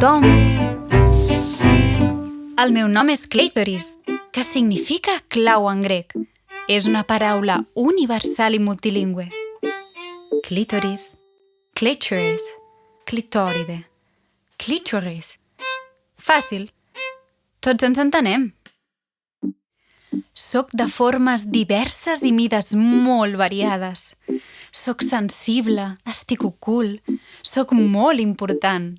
tothom! El meu nom és clítoris, que significa clau en grec. És una paraula universal i multilingüe. Clítoris, clitoris, clitòride, clítoris. Fàcil. Tots ens entenem. Soc de formes diverses i mides molt variades. Soc sensible, estic ocult, soc molt important.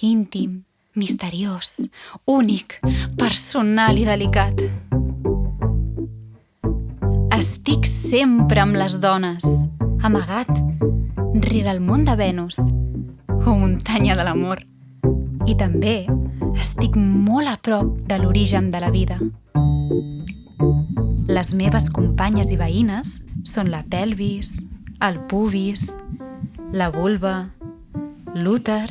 Íntim, misteriós, únic, personal i delicat. Estic sempre amb les dones, amagat, rere el món de Venus, o muntanya de l'amor. I també estic molt a prop de l'origen de la vida. Les meves companyes i veïnes són la pelvis, el pubis, la vulva, l'úter,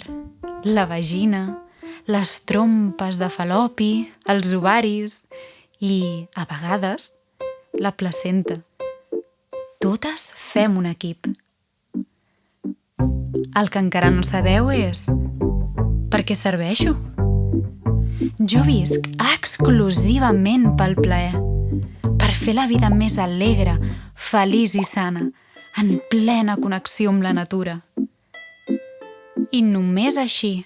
la vagina, les trompes de fal·lopi, els ovaris i, a vegades, la placenta. Totes fem un equip. El que encara no sabeu és per què serveixo. Jo visc exclusivament pel plaer, per fer la vida més alegre, feliç i sana, en plena connexió amb la natura. I només així,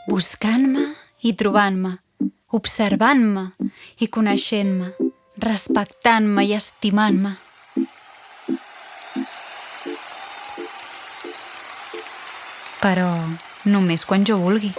buscant-me i trobant-me, observant-me i coneixent-me, respectant-me i estimant-me. Però només quan jo vulgui.